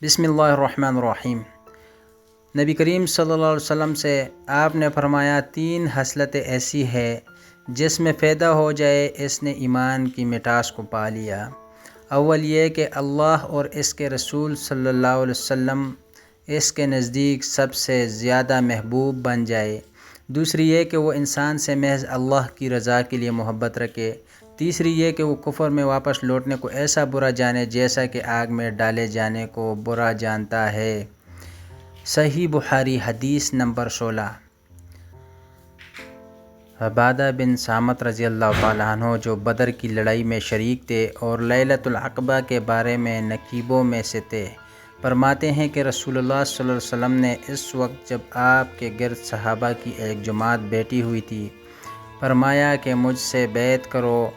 بسم اللہ الرحمن الرحیم۔ نبی کریم صلی اللہ علیہ وسلم سے آپ نے فرمایا 3 خصلتیں ایسی ہے جس میں پیدا ہو جائے اس نے ایمان کی مٹاس کو پا لیا۔ اول یہ کہ اللہ اور اس کے رسول صلی اللہ علیہ وسلم اس کے نزدیک سب سے زیادہ محبوب بن جائے۔ دوسری یہ کہ وہ انسان سے محض اللہ کی رضا کے لیے محبت رکھے۔ تیسری یہ کہ وہ کفر میں واپس لوٹنے کو ایسا برا جانے جیسا کہ آگ میں ڈالے جانے کو برا جانتا ہے۔ صحیح بخاری حدیث نمبر 16۔ عبادہ بن صامت رضی اللہ تعالیٰ عنہ جو بدر کی لڑائی میں شریک تھے اور لیلۃ العقبہ کے بارے میں نقیبوں میں سے تھے، فرماتے ہیں کہ رسول اللہ صلی اللہ علیہ وسلم نے اس وقت جب آپ کے گرد صحابہ کی ایک جماعت بیٹھی ہوئی تھی، فرمایا کہ مجھ سے بیعت کرو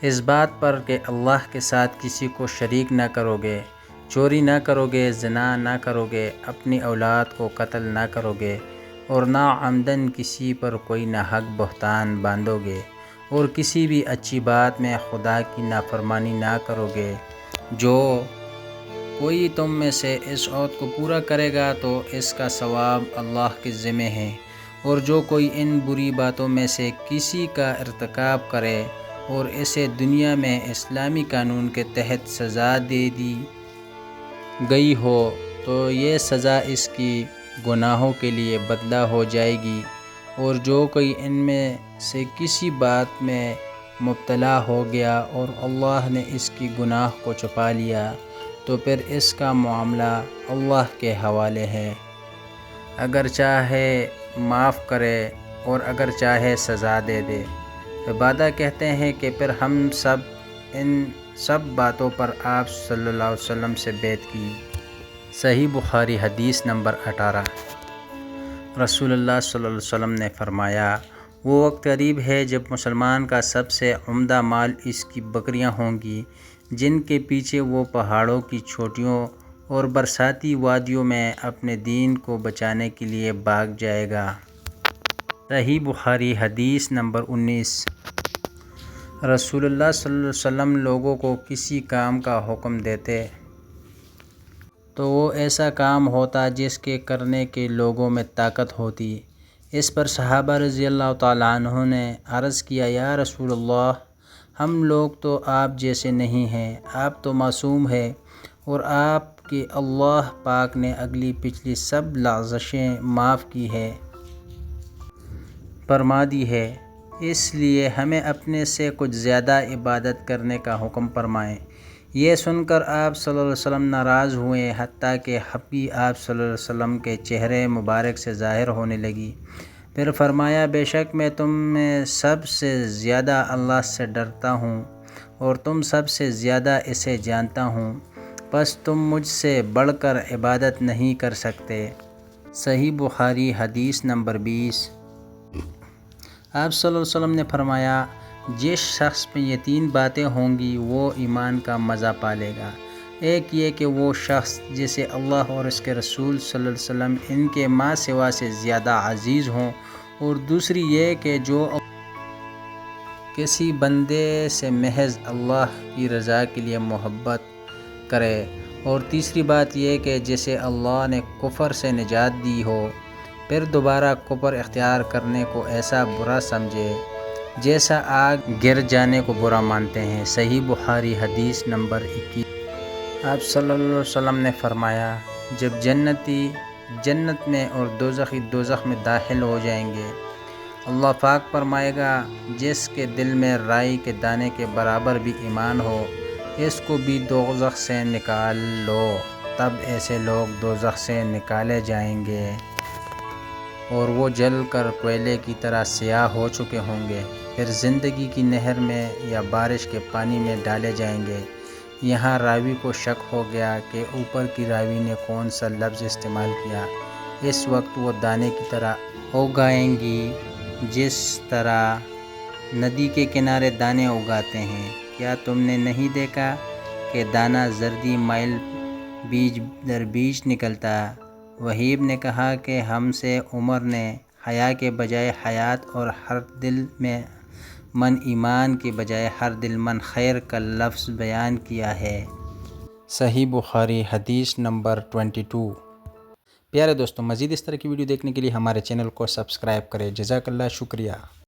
اس بات پر کہ اللہ کے ساتھ کسی کو شریک نہ کرو گے، چوری نہ کرو گے، زنا نہ کرو گے، اپنی اولاد کو قتل نہ کرو گے، اور نہ عمدن کسی پر کوئی ناحق بہتان باندھو گے، اور کسی بھی اچھی بات میں خدا کی نافرمانی نہ کرو گے۔ جو کوئی تم میں سے اس عہد کو پورا کرے گا تو اس کا ثواب اللہ کے ذمہ ہے، اور جو کوئی ان بری باتوں میں سے کسی کا ارتکاب کرے اور اسے دنیا میں اسلامی قانون کے تحت سزا دے دی گئی ہو تو یہ سزا اس کی گناہوں کے لیے بدلہ ہو جائے گی، اور جو کوئی ان میں سے کسی بات میں مبتلا ہو گیا اور اللہ نے اس کی گناہ کو چھپا لیا تو پھر اس کا معاملہ اللہ کے حوالے ہے، اگر چاہے معاف کرے اور اگر چاہے سزا دے دے۔ عبادہ کہتے ہیں کہ پھر ہم سب ان سب باتوں پر آپ صلی اللہ علیہ وسلم سے بیعت کی۔ صحیح بخاری حدیث نمبر 18۔ رسول اللہ صلی اللہ علیہ وسلم نے فرمایا، وہ وقت قریب ہے جب مسلمان کا سب سے عمدہ مال اس کی بکریاں ہوں گی جن کے پیچھے وہ پہاڑوں کی چوٹیوں اور برساتی وادیوں میں اپنے دین کو بچانے کے لیے بھاگ جائے گا۔ صحیح بخاری حدیث نمبر 19۔ رسول اللہ صلی اللہ علیہ وسلم لوگوں کو کسی کام کا حکم دیتے تو وہ ایسا کام ہوتا جس کے کرنے کے لوگوں میں طاقت ہوتی۔ اس پر صحابہ رضی اللہ تعالیٰ عنہ نے عرض کیا، یا رسول اللہ، ہم لوگ تو آپ جیسے نہیں ہیں، آپ تو معصوم ہیں اور آپ کی اللہ پاک نے اگلی پچھلی سب لغزشیں معاف کی ہے، فرما دی ہے، اس لیے ہمیں اپنے سے کچھ زیادہ عبادت کرنے کا حکم فرمائیں۔ یہ سن کر آپ صلی اللہ علیہ وسلم ناراض ہوئے، حتیٰ کہ ہپی آپ صلی اللہ علیہ وسلم کے چہرے مبارک سے ظاہر ہونے لگی۔ پھر فرمایا، بے شک میں تم میں سب سے زیادہ اللہ سے ڈرتا ہوں اور تم سب سے زیادہ اسے جانتا ہوں، پس تم مجھ سے بڑھ کر عبادت نہیں کر سکتے۔ صحیح بخاری حدیث نمبر 20۔ آپ صلی اللہ علیہ وسلم نے فرمایا، جس شخص میں یہ 3 باتیں ہوں گی وہ ایمان کا مزہ پالے گا۔ ایک یہ کہ وہ شخص جسے اللہ اور اس کے رسول صلی اللہ علیہ وسلم ان کے ماں سوا سے زیادہ عزیز ہوں، اور دوسری یہ کہ جو کسی بندے سے محض اللہ کی رضا کے لیے محبت کرے، اور تیسری بات یہ کہ جسے اللہ نے کفر سے نجات دی ہو پھر دوبارہ کفر اختیار کرنے کو ایسا برا سمجھے جیسا آگ گر جانے کو برا مانتے ہیں۔ صحیح بخاری حدیث نمبر 21۔ آپ صلی اللہ علیہ وسلم نے فرمایا، جب جنتی جنت میں اور دوزخی دوزخ میں داخل ہو جائیں گے، اللہ پاک فرمائے گا، جس کے دل میں رائی کے دانے کے برابر بھی ایمان ہو اس کو بھی دوزخ سے نکال لو۔ تب ایسے لوگ دوزخ سے نکالے جائیں گے اور وہ جل کر کوئلے کی طرح سیاہ ہو چکے ہوں گے، پھر زندگی کی نہر میں یا بارش کے پانی میں ڈالے جائیں گے۔ یہاں راوی کو شک ہو گیا کہ اوپر کی راوی نے کون سا لفظ استعمال کیا۔ اس وقت وہ دانے کی طرح اگائیں گی جس طرح ندی کے کنارے دانے اگاتے ہیں۔ کیا تم نے نہیں دیکھا کہ دانہ زردی مائل بیچ در بیچ نکلتا؟ وہیب نے کہا کہ ہم سے عمر نے حیا کے بجائے حیات اور ہر دل میں من ایمان کے بجائے ہر دل من خیر کا لفظ بیان کیا ہے۔ صحیح بخاری حدیث نمبر 22۔ پیارے دوستوں، مزید اس طرح کی ویڈیو دیکھنے کے لیے ہمارے چینل کو سبسکرائب کریں۔ جزاک اللہ، شکریہ۔